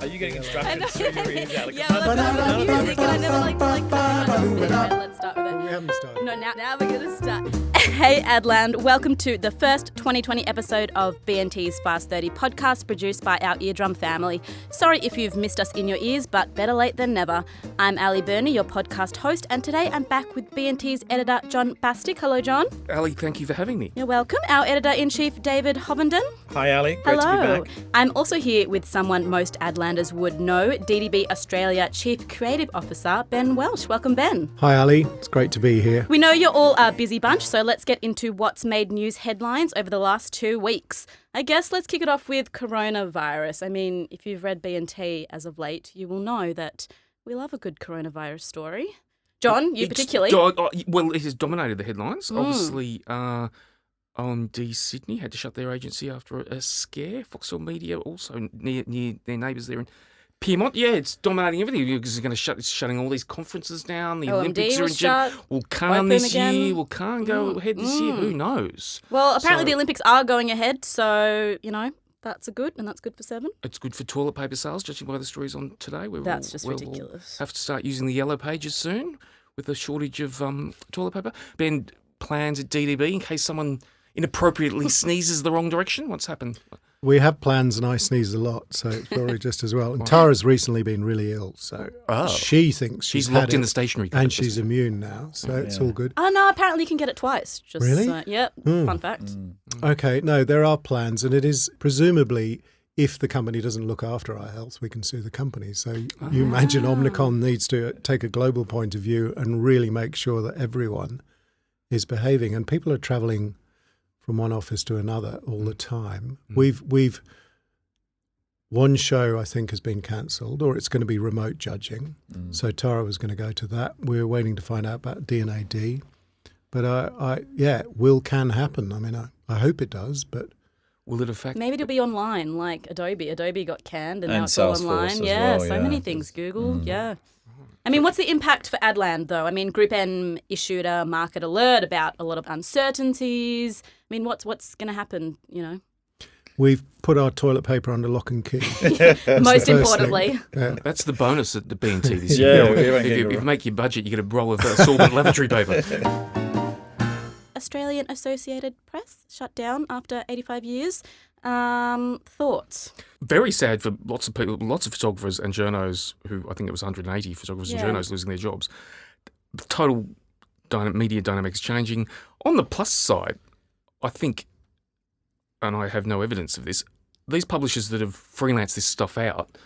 Are you getting instructions through your ears, Alex? Yeah, well, I've got the music and I never like let's start with it. We haven't started. No, now we're going to start. Hey, Adland. Welcome to the first 2020 episode of B&T's Fast 30 podcast produced by our eardrum family. Sorry if you've missed us in your ears, but better late than never. I'm Ali Berner, your podcast host, and today I'm back with B&T's editor, John Bastick. Hello, John. Ali, thank you for having me. You're welcome. Our editor-in-chief, David Hovenden. Hi, Ali. Great to Hello. be back. I'm also here with someone most Adlanders would know, DDB Australia Chief Creative Officer, Ben Welsh. Welcome, Ben. Hi, Ali. It's great to be here. We know you're all a busy bunch, so let's get into what's made news headlines over the last 2 weeks. I guess let's kick it off with coronavirus. I mean, if you've read B&T as of late, you will know that we love a good coronavirus story. John, you particularly. Well, it has dominated the headlines. Obviously, OMD Sydney had to shut their agency after a scare. Foxtel Media also near their neighbours there in Pyrmont. Yeah, it's dominating everything because it's shutting all these conferences down. The OMD Olympics are in shut. Will Cannes this again. year? Will Cannes go ahead this year? Who knows? Well, apparently the Olympics are going ahead, so, that's good, and that's good for Seven. It's good for toilet paper sales, judging by the stories on today. That's just We'll ridiculous. have to start using the yellow pages soon with the shortage of toilet paper. Ben, plans at DDB in case someone inappropriately sneezes the wrong direction? What's happened? We have plans and I sneeze a lot, so it's probably just as well. And Tara's recently been really ill, so she thinks She's had locked in it, the stationary and cupboard, she's immune now, so it's all good. Oh, no, apparently you can get it twice. Just, Really? Fun fact. Okay, no, there are plans, and it is presumably if the company doesn't look after our health, we can sue the company. So you imagine Omnicom needs to take a global point of view and really make sure that everyone is behaving, and people are travelling from one office to another all the time. We've one show I think has been cancelled, or it's going to be remote judging. So Tara was going to go to that. We're waiting to find out about D&AD. But will can happen. I mean, I hope it does, but Will it affect? Maybe it'll be online, like Adobe. Adobe got canned, and now it's Salesforce all online. as Yeah, well, so many things. Google, yeah. I mean, what's the impact for Adland, though? I mean, Group M issued a market alert about a lot of uncertainties. I mean, what's going to happen, we've put our toilet paper under lock and key. Most first importantly. Yeah. That's the bonus at the B&T this Yeah, year. we If you make your budget, you get a roll of assorbent lavatory paper. Australian Associated Press shut down after 85 years. Thoughts? Very sad for lots of people, lots of photographers and journos who, I think it was 180 photographers and journos losing their jobs. The total media dynamics changing. On the plus side, I think, and I have no evidence of this, these publishers that have freelanced this stuff out,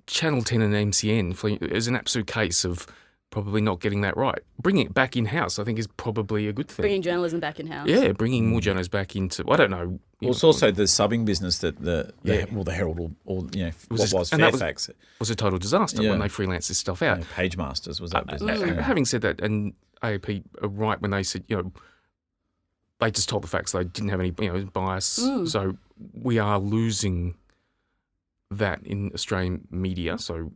Channel 10 and MCN, is an absolute case of probably not getting that right. Bringing it back in-house, I think, is probably a good thing. Bringing journalism back in-house. Yeah, bringing more journos back into, I don't know. Well, it's also the subbing business that the Herald or Fairfax. It was a total disaster when they freelanced this stuff out. Page Masters was that business. Having said that, and AAP are right when they said, they just told the facts. They didn't have any, bias. So we are losing that in Australian media. So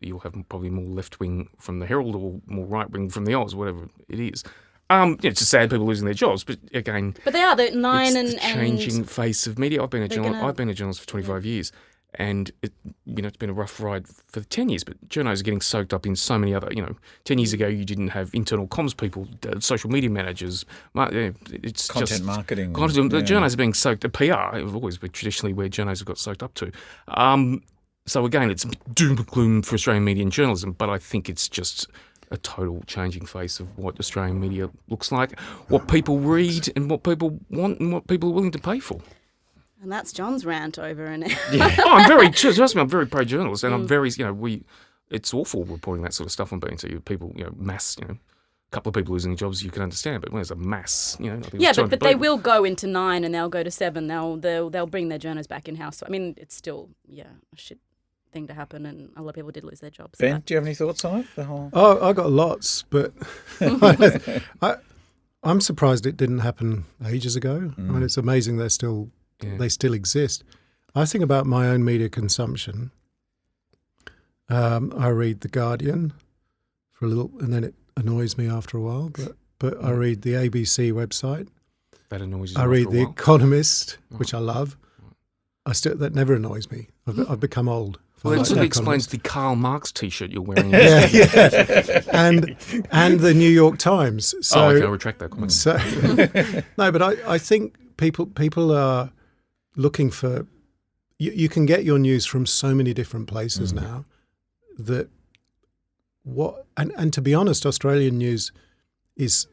you'll have probably more left-wing from the Herald or more right-wing from the Oz, whatever it is. It's just sad people losing their jobs, but again, But they are the Nine it's the changing face of media. I've been a journalist for 25 years, and it's been a rough ride for 10 years. But journos are getting soaked up in so many other. 10 years ago, you didn't have internal comms people, social media managers. It's Content just marketing. The journos are being soaked. PR have always been traditionally where journos have got soaked up to. So again, it's doom and gloom for Australian media and journalism, but I think it's just a total changing face of what Australian media looks like, what people read and what people want and what people are willing to pay for. And that's John's rant over and Trust me, I'm very pro-journalist, and I'm very, it's awful reporting that sort of stuff on BNT. People, mass, a couple of people losing jobs you can understand, but when there's a mass, I think it's but they will go into 9 and they'll go to 7. They'll bring their journos back in-house. So, I mean, it's still, a shit thing to happen, and a lot of people did lose their jobs. Ben, do you have any thoughts on it? I got lots, but I'm surprised it didn't happen ages ago. I mean, it's amazing they still exist. I think about my own media consumption. I read The Guardian for a little, and then it annoys me after a while. But I read the ABC website. That annoys you. I read The Economist, which I love. That never annoys me. I've become old. Well, that like sort of an explains economist. the Karl Marx T-shirt you're wearing. and the New York Times. So, okay, I'll retract that comment. So, no, but I think people are looking for. You can get your news from so many different places now. That and to be honest, Australian news is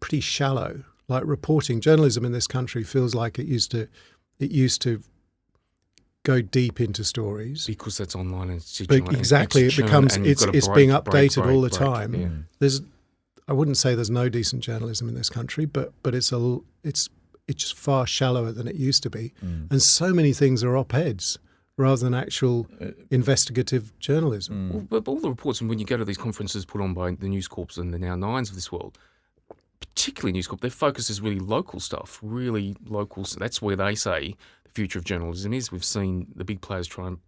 pretty shallow. Like reporting journalism in this country feels like it used to go deep into stories. Because that's online and it's But digital. exactly, it's it becomes churn and you've got to it's being break, updated all the break. time. Yeah. I wouldn't say there's no decent journalism in this country, but it's just far shallower than it used to be, and so many things are op-eds rather than actual investigative journalism. Well, but all the reports, and when you go to these conferences put on by the News Corps and the Now Nines of this world, particularly News Corp, their focus is really local stuff, really local. So that's where they say the future of journalism is. We've seen the big players try and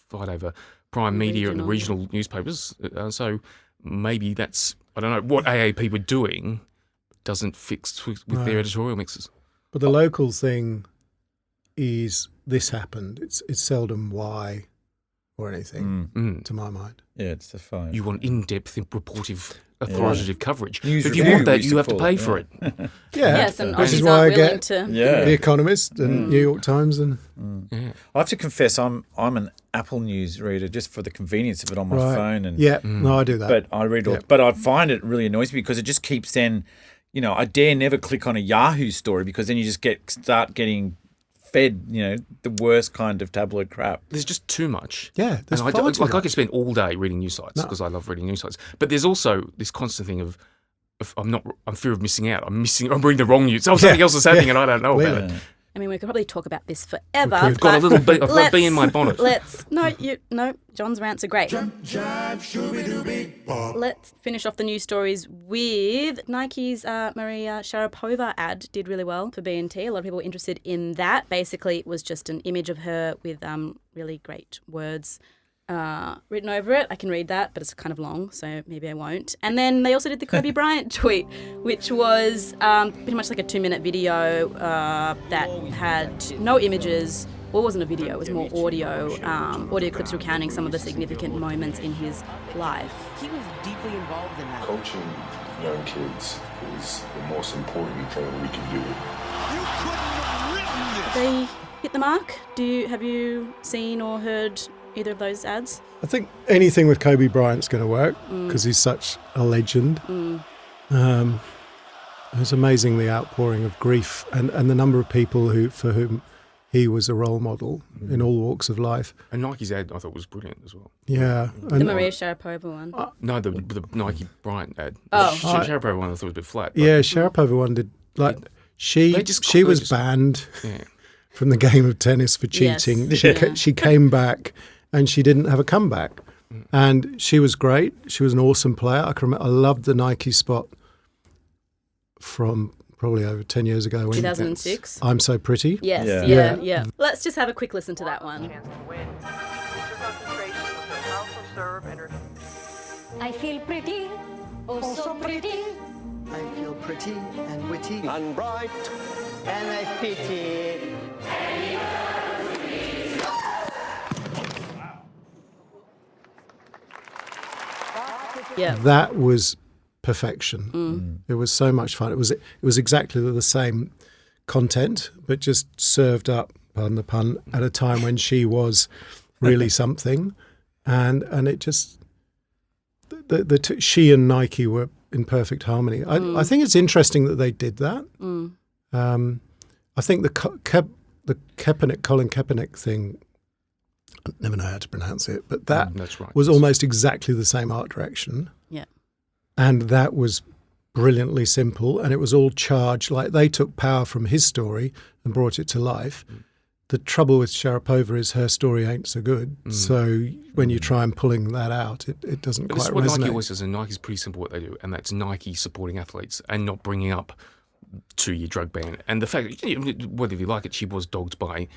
fight over prime media and the regional newspapers. So maybe that's, I don't know, what AAP were doing doesn't fix with their editorial mixes. But the local thing is this happened. It's seldom why or anything, to my mind. Yeah, it's the phone. You want in-depth, reportive, authoritative coverage. News If you review, want that, we used you to have to call pay it, for it. Yes, and This is Aussies why I aren't willing get to. The Economist and New York Times and I have to confess, I'm an Apple News reader just for the convenience of it on my phone. And no, I do that. But I read all. But I find it really annoys me because it just keeps then. I dare never click on a Yahoo story because then you just start getting fed, the worst kind of tabloid crap. There's just too much. Yeah, there's and far too I much. could spend all day reading news sites because I love reading news sites. But there's also this constant thing of I'm fear of missing out. I'm reading the wrong news. Something else is happening and I don't know about it. I mean, we could probably talk about this forever. We've got a little bit. I've got a let's- bee in my bonnet. John's rants are great. Let's finish off the news stories with Nike's Maria Sharapova ad did really well for B&T. A lot of people were interested in that. Basically, it was just an image of her with really great words written over it. I can read that, but it's kind of long, so maybe I won't. And then they also did the Kobe Bryant tweet, which was pretty much like a 2-minute video that had no images. Well, it wasn't a video, it was more audio clips recounting some of the significant moments in his life. He was deeply involved in that. Coaching young kids is the most important thing we can do. You couldn't have written this. They hit the mark. Have you seen or heard either of those ads? I think anything with Kobe Bryant's going to work because he's such a legend. It was amazing the outpouring of grief and the number of people for whom he was a role model in all walks of life. And Nike's ad I thought was brilliant as well. Yeah. The Maria Sharapova one. No, the Nike Bryant ad. Oh. The Sharapova one I thought was a bit flat. But Yeah, Sharapova one did she was banned from the game of tennis for cheating. Yes. She came back and she didn't have a comeback. And she was great. She was an awesome player. I loved the Nike spot from probably over 10 years ago. 2006. I'm So Pretty. Yes, Yeah. yeah. Let's just have a quick listen to that one. I feel pretty, oh so pretty. I feel pretty and witty. And bright, and I pity. Yeah. That was perfection. It was so much fun. It was exactly the same content, but just served up, pardon the pun, at a time when she was really something, and it just she and Nike were in perfect harmony. I think it's interesting that they did that. I think the Kaepernick, Colin Kaepernick thing, I never know how to pronounce it, but that's right. was almost exactly the same art direction. Yeah. And that was brilliantly simple, and it was all charged. Like they took power from his story and brought it to life. The trouble with Sharapova is her story ain't so good. So when you try and pulling that out, it doesn't But quite this is what resonate. Nike always says, and Nike's pretty simple what they do, and that's Nike supporting athletes and not bringing up 2-year drug ban. And the fact, whether you like it, she was dogged by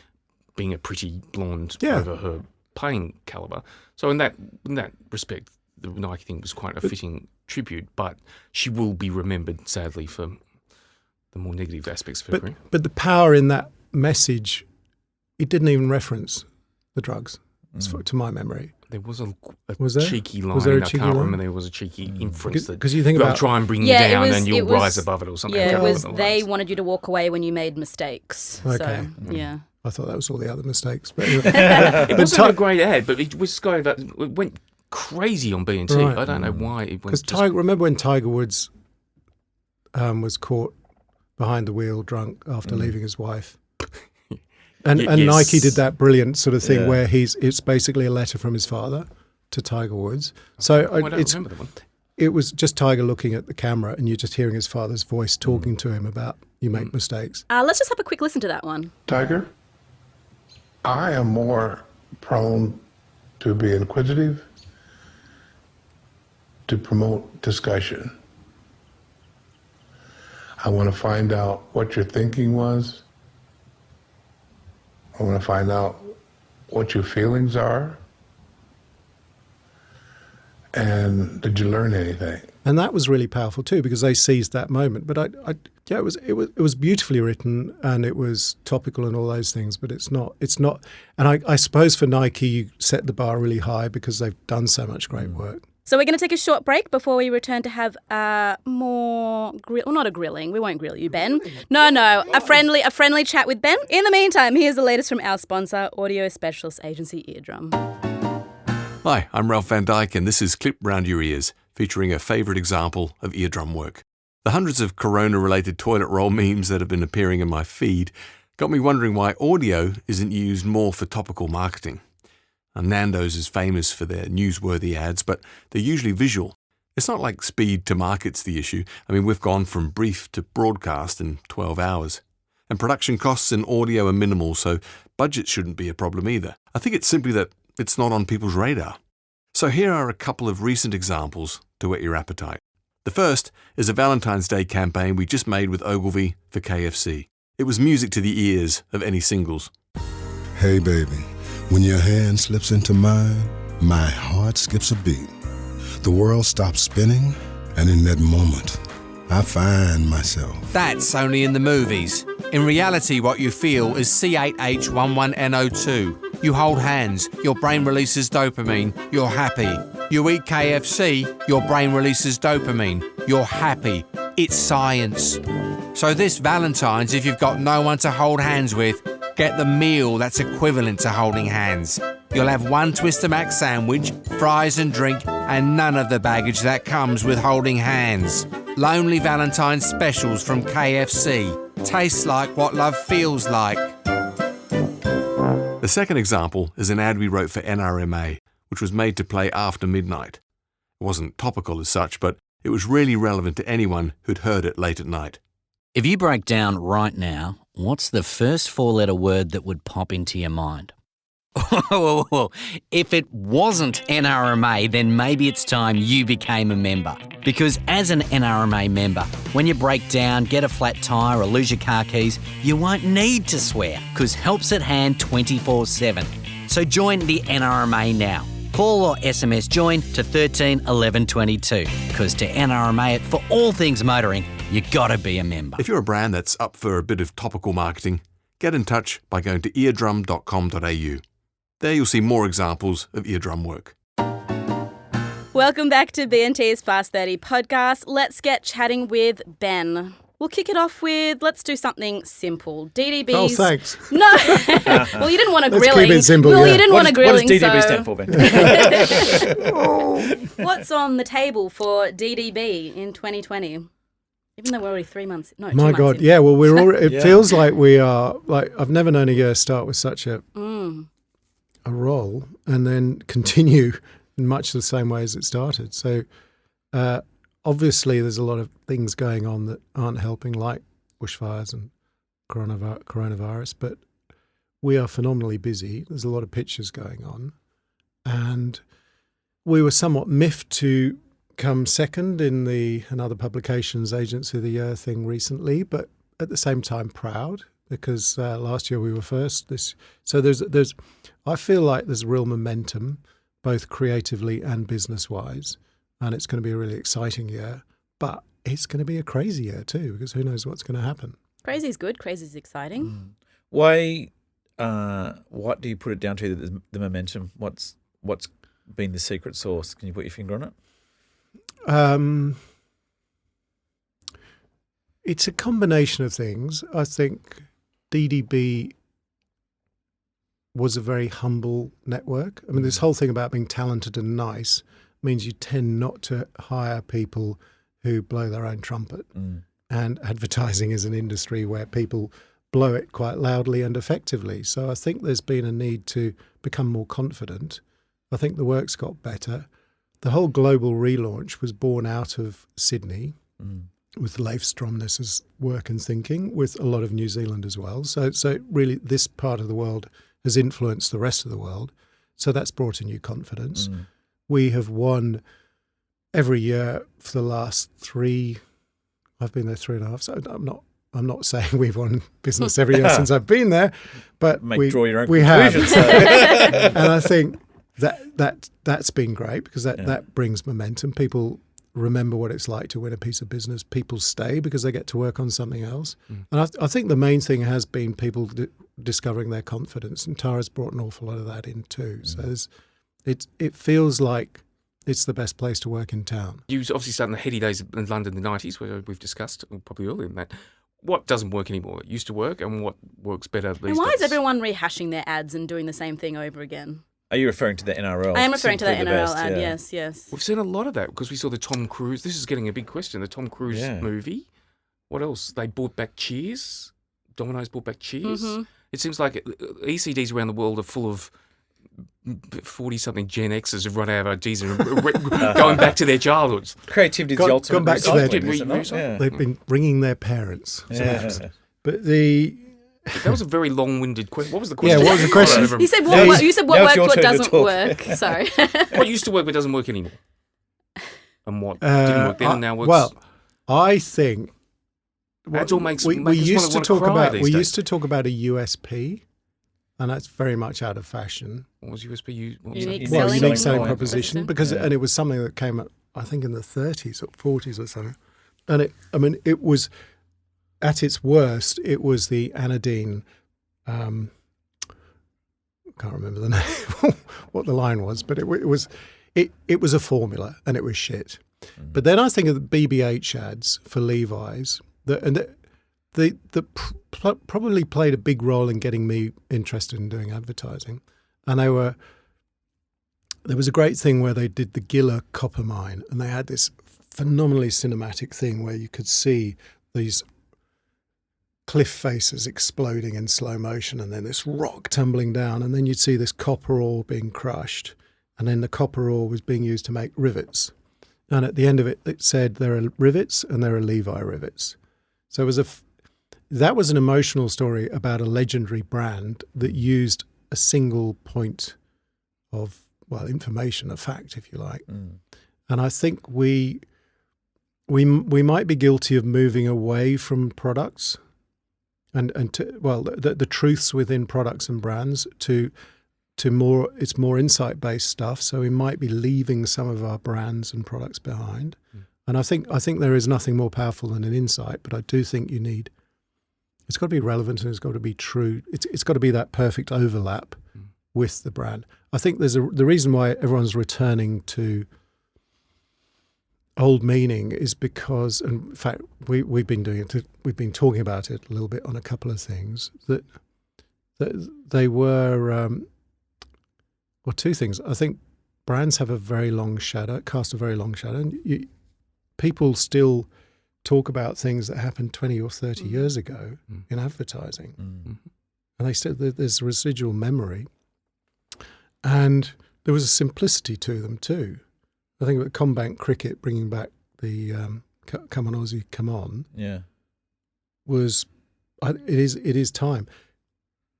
being a pretty blonde over her playing calibre. So in that respect, the Nike thing was quite a fitting tribute, but she will be remembered, sadly, for the more negative aspects of her career. But the power in that message, it didn't even reference the drugs. to my memory. There was a Was there? cheeky line. Was there a I cheeky can't line? remember. There was a cheeky inference that Because you think they'll about try and bring Yeah, you it down was- and you'll it was- rise above it or something. I Yeah, can't it was. remember the They lines. wanted you to walk away when you made mistakes. Okay. So, yeah. I thought that was all the other mistakes. But It wasn't a great ad, but it was going that it went crazy on B&T. Right. I don't know why it went. Because remember when Tiger Woods was caught behind the wheel drunk after leaving his wife? And Yes. Nike did that brilliant sort of thing Yeah. where it's basically a letter from his father to Tiger Woods. So I don't remember that one. it was just Tiger looking at the camera and you're just hearing his father's voice talking to him about you make mistakes. Let's just have a quick listen to that one. Tiger, I am more prone to be inquisitive, to promote discussion. I want to find out what your thinking was. I want to find out what your feelings are. And did you learn anything? And that was really powerful too because they seized that moment. But it was beautifully written and it was topical and all those things. But it's not. And I suppose for Nike, you set the bar really high because they've done so much great work. So we're going to take a short break before we return to have more not a grilling. We won't grill you, Ben. No, a friendly chat with Ben. In the meantime, here's the latest from our sponsor, audio specialist agency Eardrum. Hi, I'm Ralph Van Dyke and this is Clip Round Your Ears, featuring a favourite example of eardrum work. The hundreds of corona-related toilet roll memes that have been appearing in my feed got me wondering why audio isn't used more for topical marketing. Nando's is famous for their newsworthy ads, but they're usually visual. It's not like speed to market's the issue. I mean, we've gone from brief to broadcast in 12 hours. And production costs in audio are minimal, so budget shouldn't be a problem either. I think it's simply that it's not on people's radar. So here are a couple of recent examples to whet your appetite. The first is a Valentine's Day campaign we just made with Ogilvy for KFC. It was music to the ears of any singles. Hey baby, when your hand slips into mine, my heart skips a beat. The world stops spinning, and in that moment, I find myself. That's only in the movies. In reality, what you feel is C8H11NO2. You hold hands, your brain releases dopamine, you're happy. You eat KFC, your brain releases dopamine, you're happy. It's science. So this Valentine's, if you've got no one to hold hands with, get the meal that's equivalent to holding hands. You'll have one Twister Mac sandwich, fries and drink, and none of the baggage that comes with holding hands. Lonely Valentine's specials from KFC. Tastes like what love feels like. The second example is an ad we wrote for NRMA, which was made to play after midnight. It wasn't topical as such, but it was really relevant to anyone who'd heard it late at night. If you break down right now, what's the first four-letter word that would pop into your mind? Well, if it wasn't NRMA, then maybe it's time you became a member. Because as an NRMA member, when you break down, get a flat tyre or lose your car keys, you won't need to swear, because help's at hand 24/7. So join the NRMA now. Call or SMS join to 13 11 22, because to NRMA it for all things motoring, you gotta be a member. If you're a brand that's up for a bit of topical marketing, get in touch by going to eardrum.com.au. There you'll see more examples of eardrum work. Welcome back to B&T's Fast 30 podcast. Let's get chatting with Ben. We'll kick it off with, let's do something simple. DDB's... Oh, thanks. No. Well, you didn't want a Let's grilling. keep it simple, Well, yeah. you didn't want a grilling, What does DDB so... stand for, Ben? What's on the table for DDB in 2020? Even though we're already 3 months... No, 2 My months God, in. yeah. Well, we're already, it Yeah. feels like we are, like, I've never known a year start with such a roll and then continue in much the same way as it started. So obviously there's a lot of things going on that aren't helping, like bushfires and coronavirus, but we are phenomenally busy. There's a lot of pitches going on. And we were somewhat miffed to come second in the Another Publications Agency of the Year thing recently, but at the same time proud because last year we were first. So there's I feel like there's real momentum, both creatively and business-wise, and it's going to be a really exciting year. But it's going to be a crazy year too, because who knows what's going to happen. Crazy's good. Crazy's exciting. Why what do you put it down to? The momentum. What's been the secret sauce? Can you put your finger on it? It's a combination of things. I think DDB was a very humble network. I mean, this whole thing about being talented and nice means you tend not to hire people who blow their own trumpet. And advertising is an industry where people blow it quite loudly and effectively. So I think there's been a need to become more confident. I think the work's got better. The whole global relaunch was born out of Sydney with Leif Stromness's work and thinking, with a lot of New Zealand as well. So really this part of the world has influenced the rest of the world. So that's brought a new confidence. We have won every year for the last 3, I've been there 3.5, so I'm not saying we've won business every year since I've been there, but draw your own we conclusions. have. And I think that's been great because that brings momentum. People remember what it's like to win a piece of business. People stay because they get to work on something else. And I think the main thing has been people discovering their confidence, and Tara's brought an awful lot of that in too. So it feels like it's the best place to work in town. You obviously started in the heady days in London in the 90s, where we've discussed, probably earlier than that. What doesn't work anymore? It used to work, and what works better these days? And why is everyone rehashing their ads and doing the same thing over again? Are you referring to the NRL? I am referring to the Simply NRL Best, ad, yeah. yes. We've seen a lot of that because we saw the Tom Cruise. This is getting a big question. The Tom Cruise movie. What else? They brought back Cheers. Domino's brought back Cheers. It seems like ECDs around the world are full of 40-something Gen Xers who've run out of ideas and going back to their childhoods. Creativity is the ultimate. Gone back to recycling, they've been bringing their parents. But that was a very long-winded question. What was the question? Yeah, what was the question? You said what works, what doesn't work. Sorry. What used to work but doesn't work anymore? And what didn't work then and now works? Well, I think that all makes we used to talk about a USP, and that's very much out of fashion. What was USP? Unique selling proposition, because and it was something that came up, I think, in the 30s or 40s or something. And it was at its worst. It was the Anadine. Can't remember the name, what the line was, but it was a formula, and it was shit. But then I think of the BBH ads for Levi's, they probably played a big role in getting me interested in doing advertising. And there was a great thing where they did the Gila copper mine, and they had this phenomenally cinematic thing where you could see these cliff faces exploding in slow motion, and then this rock tumbling down, and then you'd see this copper ore being crushed, and then the copper ore was being used to make rivets. And at the end of it, it said there are rivets and there are Levi rivets. So it was that was an emotional story about a legendary brand that used a single point of, information, a fact, if you like. And I think we might be guilty of moving away from products and the truths within products and brands to more, it's more insight-based stuff. So we might be leaving some of our brands and products behind. And I think there is nothing more powerful than an insight, but I do think it's got to be relevant and it's got to be true. It's got to be that perfect overlap with the brand. I think the reason why everyone's returning to old meaning is because, and in fact, we've been doing it. We've been talking about it a little bit on a couple of things that they were. Well, two things. I think brands have a very long shadow, cast a very long shadow. And people still talk about things that happened 20 or 30 years ago in advertising. And they still, there's residual memory. And there was a simplicity to them too. I think about Combank Cricket bringing back the Come On Aussie, Come On. Yeah. It is time.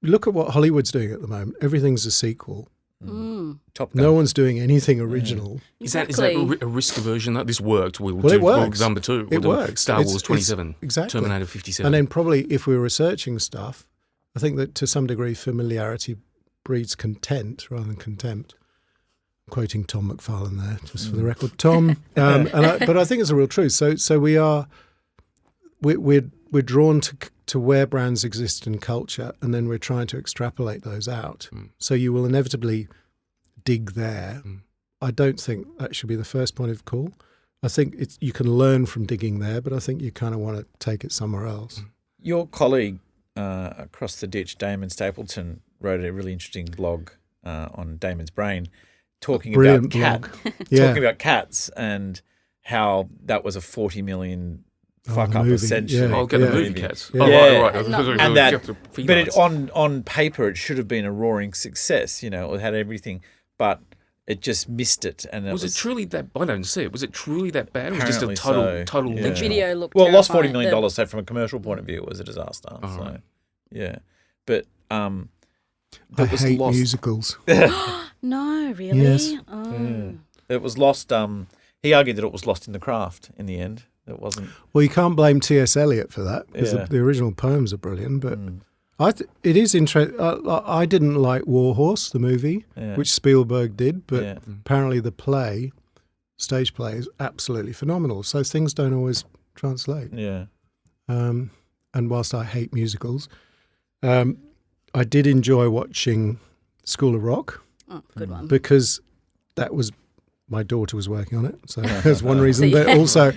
Look at what Hollywood's doing at the moment. Everything's a sequel. Top Gun. No one's doing anything original. Is that a risk aversion that this worked? Well, it works. Number 2. It works. Star Wars 27. Exactly. Terminator 57. And then probably if we were researching stuff, I think that to some degree familiarity breeds content rather than contempt. I'm quoting Tom McFarlane there, just for the record. Tom. But I think it's a real truth. So we're drawn to where brands exist in culture, and then we're trying to extrapolate those out. So you will inevitably dig there. I don't think that should be the first point of call. I think you can learn from digging there, but I think you kind of want to take it somewhere else. Your colleague across the ditch, Damon Stapleton, wrote a really interesting blog on Damon's Brain, talking about talking about cats and how that was a 40 million fuck up essentially. I'll get the movie Cats. Yeah. Right. And that, but on paper it should have been a roaring success. You know, it had everything, but it just missed it. And was it truly that? I don't see it. Was it truly that bad? It was just a Apparently total yeah. The video looked well, it lost $40 terrifying. million. So from a commercial point of view, it was a disaster. So yeah, but I hate musicals. No, really? Yes. Oh. It was lost. He argued that it was lost in the craft in the end. It wasn't. Well, you can't blame T.S. Eliot for that because Yeah. the original poems are brilliant. But it is interesting. I didn't like War Horse, the movie, which Spielberg did, but apparently the stage play, is absolutely phenomenal. So things don't always translate. Yeah. And whilst I hate musicals, I did enjoy watching School of Rock. Oh, good one. Because that was my daughter was working on it, so that's one reason. But also,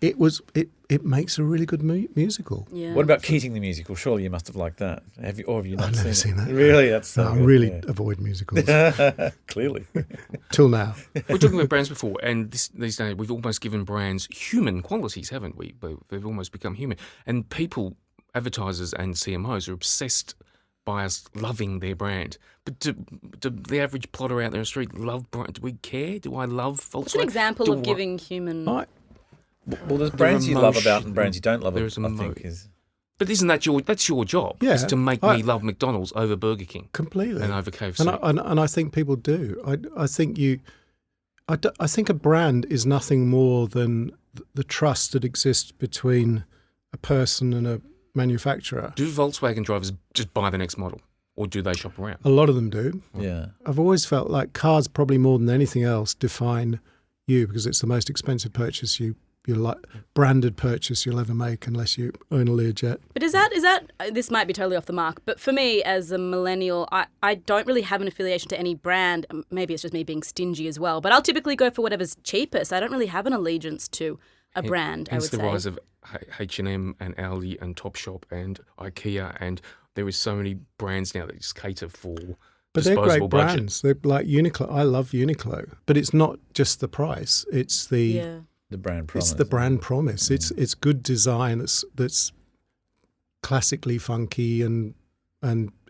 it makes a really good musical. Yeah. What about Keating the musical? Surely you must have liked that. Have you not I've never seen seen it? that. Really, that's so I good, really avoid musicals. Clearly. Till now. We're talking about brands before, and these days we've almost given brands human qualities, haven't we? They've almost become human, and people, advertisers and CMOs, are obsessed by us loving their brand. But do the average plotter out there in the street love brand? Do we care? Do I love Volkswagen? What's an example of giving human... Well, there's brands you love about and brands you don't love. I think is. But isn't that your job? Yeah, is to make me love McDonald's over Burger King completely and over KFC. And I think people do. I think a brand is nothing more than the trust that exists between a person and a manufacturer. Do Volkswagen drivers just buy the next model, or do they shop around? A lot of them do. Yeah. I've always felt like cars, probably more than anything else, define you because it's the most expensive purchase branded purchase you'll ever make unless you own a Learjet. But is that this might be totally off the mark, but for me as a millennial, I don't really have an affiliation to any brand. Maybe it's just me being stingy as well, but I'll typically go for whatever's cheapest. I don't really have an allegiance to a brand, I would say. Hence the rise of H&M and Aldi and Topshop and IKEA, and there is so many brands now that just cater for but they're disposable great budget. brands. They're like Uniqlo. I love Uniqlo, but it's not just the price. It's the brand promise. It's the brand promise. It's good design that's classically funky and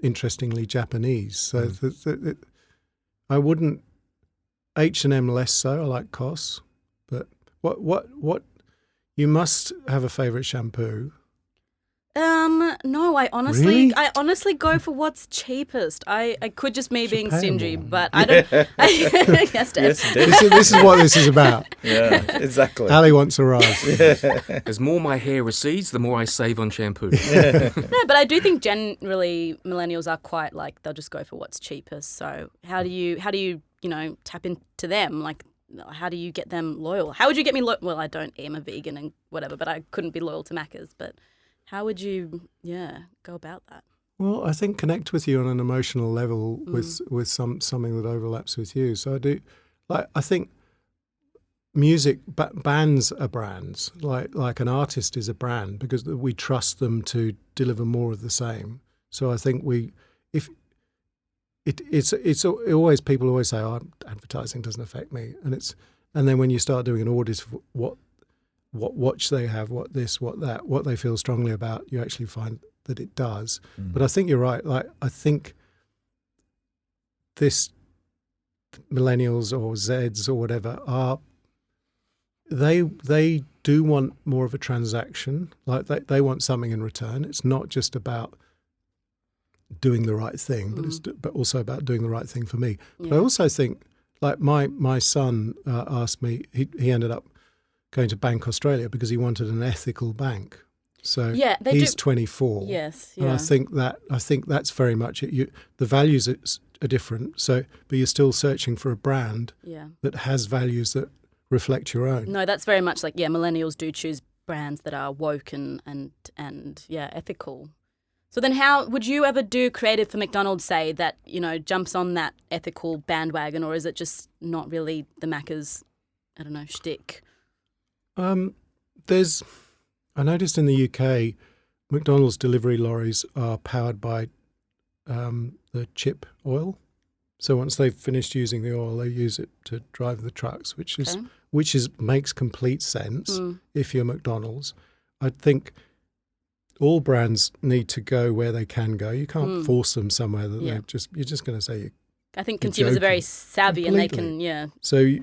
interestingly Japanese. So I wouldn't H&M less so. I like COS, but what you must have a favorite shampoo. No, I honestly go for what's cheapest. I could just me being stingy, but I don't. Yes, Dave. This is what this is about. Yeah, exactly. Ali wants a rise. As more my hair recedes, the more I save on shampoo. No, but I do think generally millennials are quite like they'll just go for what's cheapest. So how do you tap into them? Like, how do you get them loyal? How would you get me loyal? Well, I am a vegan and whatever, but I couldn't be loyal to Macca's. But how would you, go about that? Well, I think connect with you on an emotional level with something that overlaps with you. So I think music bands are brands. Like an artist is a brand because we trust them to deliver more of the same. So I think people always say, "Oh, advertising doesn't affect me," and then when you start doing an audit of what watch they have, what this, what that, what they feel strongly about, you actually find that it does. But I think you're right. Like I think this millennials or Zs or whatever they do want more of a transaction. Like they want something in return. It's not just about doing the right thing, but also about doing the right thing for me. Yeah. But I also think, like my son asked me, he ended up going to Bank Australia because he wanted an ethical bank. So he's 24. Yes, and I think that's very much it. The values are different. So, but you're still searching for a brand that has values that reflect your own. No, that's very much like millennials do choose brands that are woke and ethical. So then how would you ever do creative for McDonald's, say, that, you know, jumps on that ethical bandwagon, or is it just not really the Macca's, I don't know, shtick? I noticed in the UK, McDonald's delivery lorries are powered by the chip oil. So once they've finished using the oil, they use it to drive the trucks, which makes complete sense if you're McDonald's. I think all brands need to go where they can go. You can't force them somewhere that you're just going to say. I think consumers are very savvy and they can, So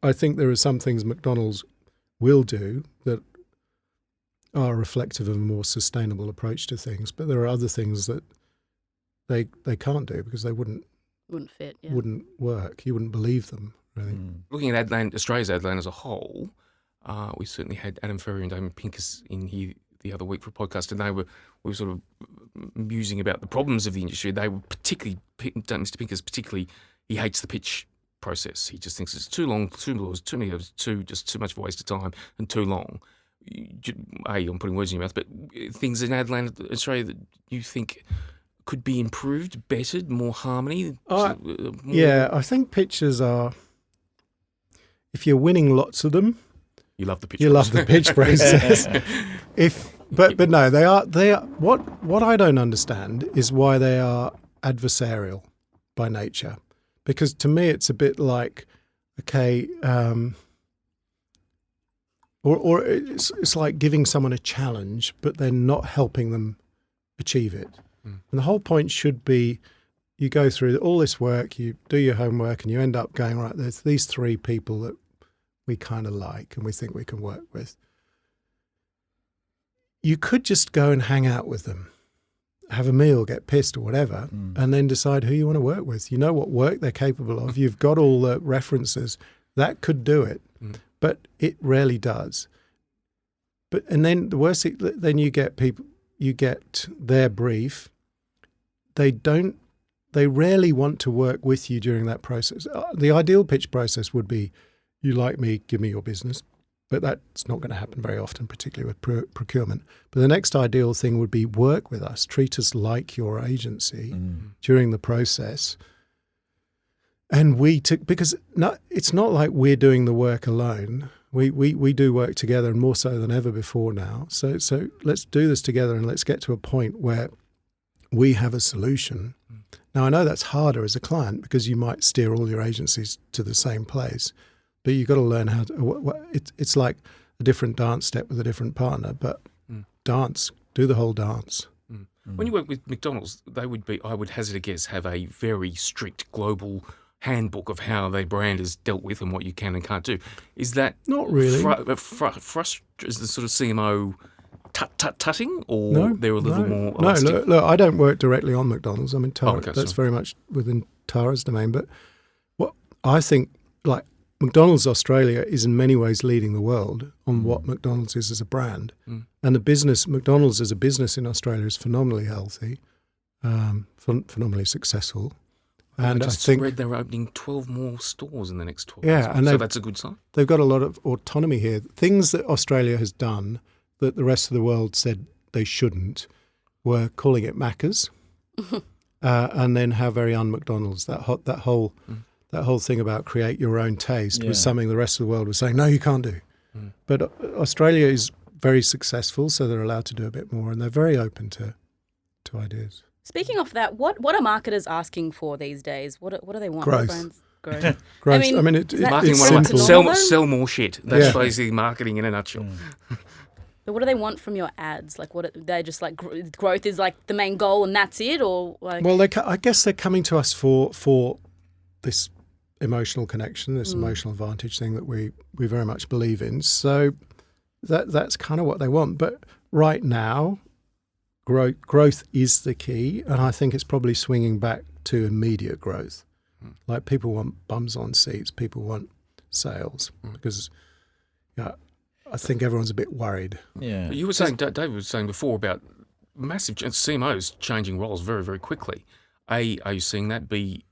I think there are some things McDonald's will do that are reflective of a more sustainable approach to things, but there are other things that they can't do because they wouldn't fit, wouldn't work. You wouldn't believe them, really. Looking at Adland, Australia's Adland as a whole, we certainly had Adam Ferrier and Damon Pincus in here the other week for a podcast, and we were sort of musing about the problems of the industry. They were particularly, Mr. Pincus particularly, he hates the pitch process. He just thinks it's too long, too many hours, just too much of a waste of time and too long. I'm putting words in your mouth, but things in Adelaide, Australia, that you think could be improved, bettered, more harmony? Yeah, I think pitches are, if you're winning lots of them, you love the pitch. You love the pitch process. But no, they are. What I don't understand is why they are adversarial by nature, because to me it's a bit like, okay, or it's like giving someone a challenge, but then not helping them achieve it. And the whole point should be, you go through all this work, you do your homework, and you end up going, right, there's these three people that we kind of like and we think we can work with. You could just go and hang out with them, have a meal, get pissed or whatever, and then decide who you want to work with. You know what work they're capable of. You've got all the references. That could do it, but it rarely does. And then the worst thing, then you get people, you get their brief. They rarely want to work with you during that process. The ideal pitch process would be, you like me, give me your business. But that's not going to happen very often, particularly with procurement. But the next ideal thing would be, work with us, treat us like your agency during the process. And because it's not like we're doing the work alone. We do work together, and more so than ever before now. So let's do this together, and let's get to a point where we have a solution. Now, I know that's harder as a client because you might steer all your agencies to the same place. But you've got to learn how to. It's like a different dance step with a different partner, but do the whole dance. When you work with McDonald's, they would be, I would hazard a guess, have a very strict global handbook of how their brand is dealt with and what you can and can't do. Is that not really is the sort of CMO tutting, or they're a little more elastic? No, look, I don't work directly on McDonald's. I mean, Tara, that's very much within Tara's domain. But what I think, like, McDonald's Australia is in many ways leading the world on what McDonald's is as a brand. And the business, McDonald's as a business in Australia, is phenomenally healthy, phenomenally successful. And I think read they're opening 12 more stores in the next 12 months. And so that's a good sign. They've got a lot of autonomy here. Things that Australia has done that the rest of the world said they shouldn't were calling it Macca's and then how very un-McDonald's. That whole thing about create your own taste was something the rest of the world was saying, no, you can't do. But Australia is very successful, so they're allowed to do a bit more, and they're very open to ideas. Speaking of that, what are marketers asking for these days? What do they want? Growth. Growth. Growth. I mean it's simple. Sell more shit. That's basically marketing in a nutshell. But what do they want from your ads? Like, what they just like growth is like the main goal and that's it, or like? Well, I guess they're coming to us for this emotional connection, this emotional advantage thing that we very much believe in. So that's kind of what they want. But right now, growth is the key, and I think it's probably swinging back to immediate growth. Like, people want bums on seats, people want sales, because I think everyone's a bit worried. Yeah, you were saying, David was saying before about massive CMOs changing roles very, very quickly. A, are you seeing that? B,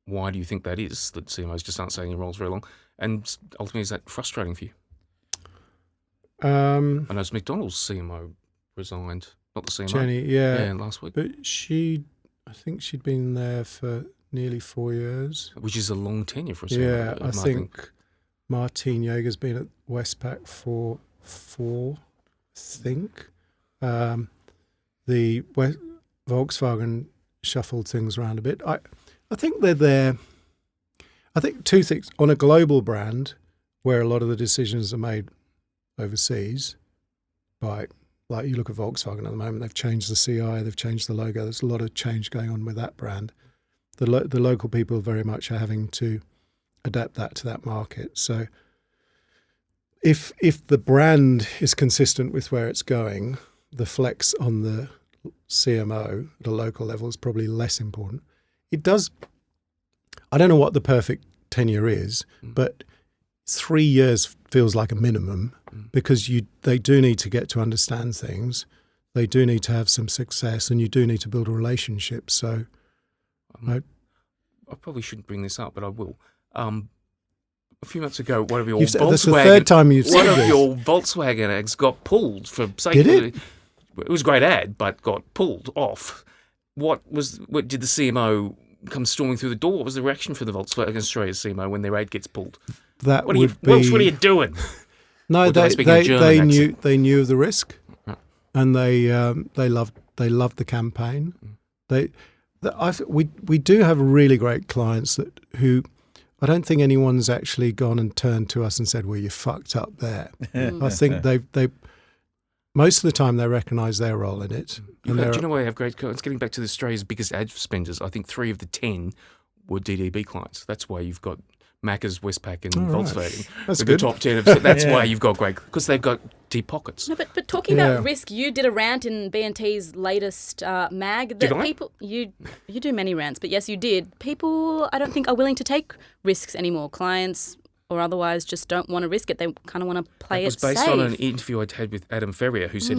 why do you think that is, that CMOs just aren't staying in roles very long? And ultimately, is that frustrating for you? I know it's McDonald's CMO resigned, not the CMO. Jenny, last week. But I think she'd been there for nearly 4 years. Which is a long tenure for a CMO. Yeah, I think Martine Jaeger's been at Westpac for 4, I think. The Volkswagen shuffled things around a bit. I think they're there. I think 2 things. On a global brand, where a lot of the decisions are made overseas, like you look at Volkswagen at the moment, they've changed the CI, they've changed the logo. There's a lot of change going on with that brand. The local people very much are having to adapt that to that market. So if the brand is consistent with where it's going, the flex on the CMO at a local level is probably less important. It does. I don't know what the perfect tenure is, but 3 years feels like a minimum because they do need to get to understand things. They do need to have some success, and you do need to build a relationship. So, I probably shouldn't bring this up, but I will. A few months ago, one of your Volkswagen. That's the third time you've said this. One of your Volkswagen ads got pulled for sake. Did it? It was a great ad, but got pulled off. What did the CMO come storming through the door? What was the reaction for the Volkswagen Australia CMO when their ad gets pulled? What are you doing? No, they knew of the risk, and they loved the campaign. We do have really great clients who I don't think anyone's actually gone and turned to us and said, "Well, you fucked up there." I think they most of the time they recognise their role in it. Do you know why I have great clients? Getting back to Australia's biggest ad spenders, I think 3 of the 10 were DDB clients. That's why you've got Macca's, Westpac, and Volkswagen. That's the good. top 10. That's why you've got great, because they've got deep pockets. No, but talking about risk, you did a rant in B&T's latest mag that people you do many rants, but yes, you did. People, I don't think, are willing to take risks anymore. Clients or otherwise just don't want to risk it. They kind of want to play it safe. It was based on an interview I'd had with Adam Ferrier, who said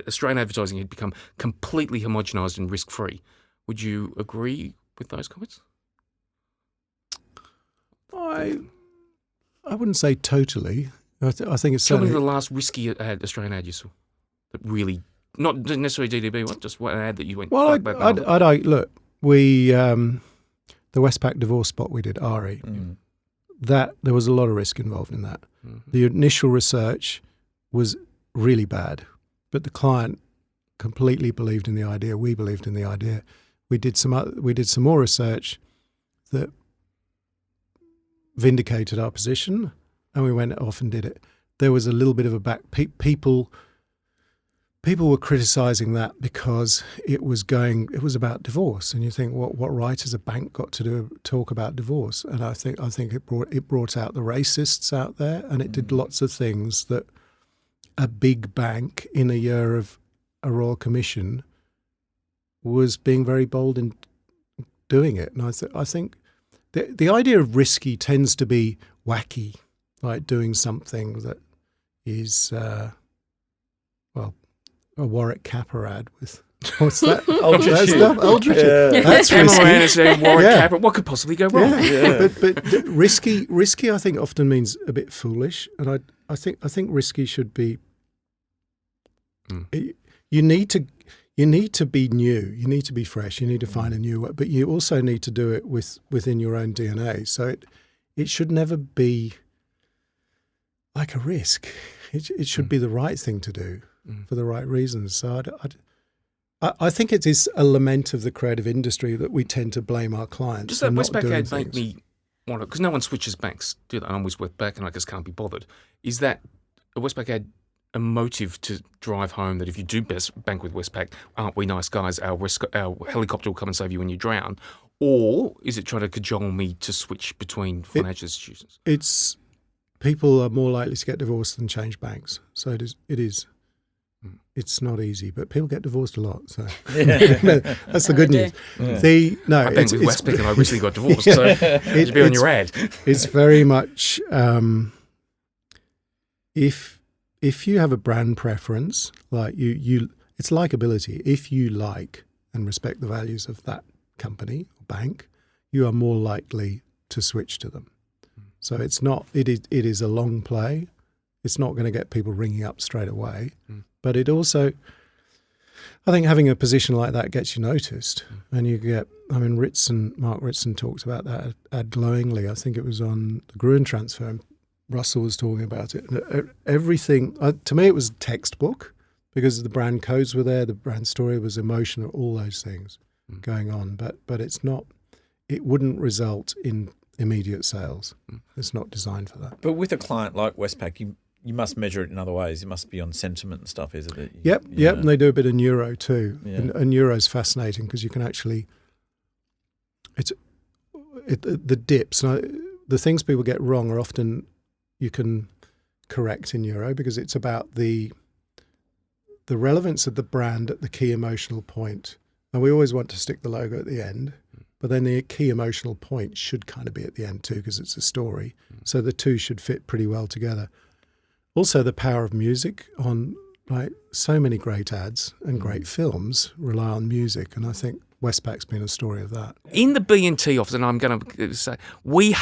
Australian advertising had become completely homogenised and risk-free. Would you agree with those comments? I wouldn't say totally. I think it's Tell me the last risky Australian ad you saw that really, not necessarily DDB one, just an ad that you went. Well, look, we the Westpac divorce spot we did, Ari. That there was a lot of risk involved in that. The initial research was really bad, but the client completely believed in the idea. We believed in the idea. We did some more research that vindicated our position, and we went off and did it. There was a little bit of a people were criticising that because it was about divorce, and you think, what right has a bank got to talk about divorce? And I think it brought out the racists out there, and it did lots of things that a big bank in a year of a Royal Commission was being very bold in doing it. And I think the idea of risky tends to be wacky, like doing something that is, a Warwick Capper ad with, what's that? Aldrich. Yeah. That's risky. Warwick Capper. What could possibly go wrong? Yeah. But risky I think often means a bit foolish. And I think risky should be, you need to be new. You need to be fresh. You need to find a new way. But you also need to do it within your own DNA. So it should never be like a risk. It should be the right thing to do for the right reasons. So I think it is a lament of the creative industry that we tend to blame our clients. Just that Westpac ad made me want to, because no one switches banks, do that. I'm always Westpac and I just can't be bothered. Is that a Westpac ad a motive to drive home that if you do bank with Westpac, aren't we nice guys? Our helicopter will come and save you when you drown. Or is it trying to cajole me to switch between financial institutions? It's people are more likely to get divorced than change banks. So it is. It's not easy, but people get divorced a lot. So that's the good news. Yeah. I banked with Westpac and I recently got divorced. So it should be on your ad. It's very much if you have a brand preference, like you, it's likability. If you like and respect the values of that company or bank, you are more likely to switch to them. So it's not. It is a long play. it's not going to get people ringing up straight away. But it also, I think having a position like that gets you noticed. And you get, Mark Ritson talked about that ad glowingly. I think it was on the Gruen transfer, and Russell was talking about it. Everything, to me, it was textbook because the brand codes were there, the brand story was emotional, all those things going on. But it's not, it wouldn't result in immediate sales. It's not designed for that. But with a client like Westpac, you must measure it in other ways. It must be on sentiment and stuff, is it? Yep. And they do a bit of neuro too. Yeah. And neuro's fascinating because you can actually, the dips, the things people get wrong are often you can correct in neuro because it's about the relevance of the brand at the key emotional point. And we always want to stick the logo at the end, but then the key emotional point should kind of be at the end too because it's a story. So the two should fit pretty well together. Also, the power of music on so many great ads and great films rely on music, and I think Westpac's been a story of that. In the B&T office, and I'm going to say, me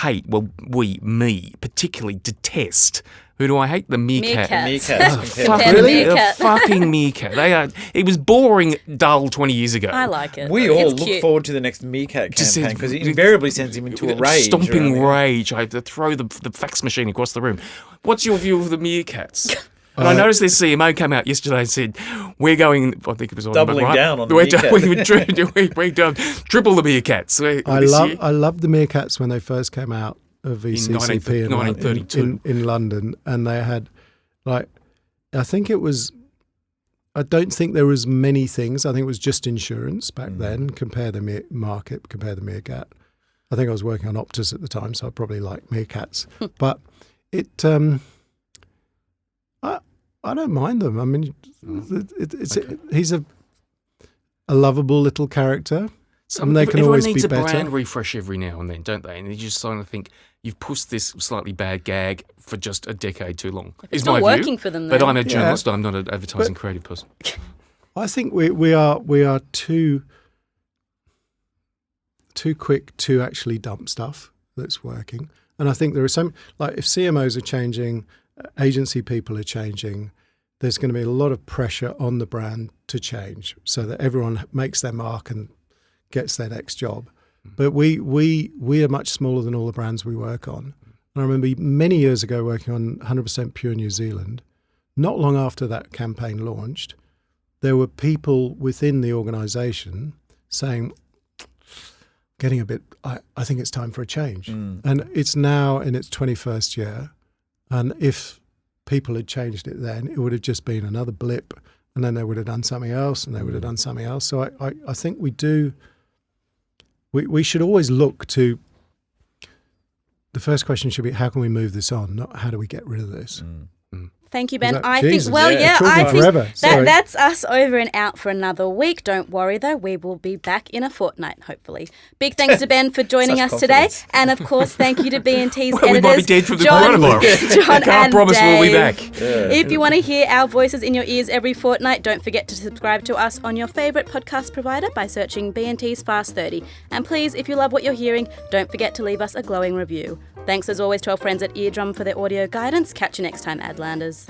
particularly detest. Who do I hate? The meerkat. Meerkats. The fucking meerkat. It was boring, dull 20 years ago. I like it. We all look forward to the next meerkat campaign because it invariably sends him into a rage. Stomping rage. I have to throw the fax machine across the room. What's your view of the meerkats? And I noticed this CMO came out yesterday and said, we're going, I think it was on doubling down on the meerkat. We triple the meerkats. I loved the meerkats when they first came out of VCCP in 1932 in London, and they had I don't think there was many things. I think it was just insurance back then. Compare the meerkat. I think I was working on Optus at the time, so I probably liked meerkats. But it, I don't mind them. I mean, he's a lovable little character. They can always be better. Everyone needs a brand refresh every now and then, don't they? And you just sort of think you've pushed this slightly bad gag for just a decade too long. It's not working for them, though. But I'm a journalist. I'm not an advertising creative person. I think we are too quick to actually dump stuff that's working. And I think there are some, if CMOs are changing, agency people are changing, there's going to be a lot of pressure on the brand to change so that everyone makes their mark and gets their next job. But we are much smaller than all the brands we work on. And I remember many years ago working on 100% Pure New Zealand. Not long after that campaign launched, there were people within the organisation saying, getting a bit, I think it's time for a change. And it's now in its 21st year. And if people had changed it then, it would have just been another blip. And then they would have done something else, and they would have done something else. So I think we should always look to, the first question should be, how can we move this on? Not how do we get rid of this? Thank you, Ben. I think that's us over and out for another week. Don't worry, though. We will be back in a fortnight, hopefully. Big thanks to Ben for joining us today. And, of course, thank you to B&T's editors. We might be dead from the coronavirus. John Can't promise Dave. we'll be back. If you want to hear our voices in your ears every fortnight, don't forget to subscribe to us on your favourite podcast provider by searching B&T's Fast 30. And please, if you love what you're hearing, don't forget to leave us a glowing review. Thanks, as always, to our friends at Eardrum for their audio guidance. Catch you next time, Adlanders.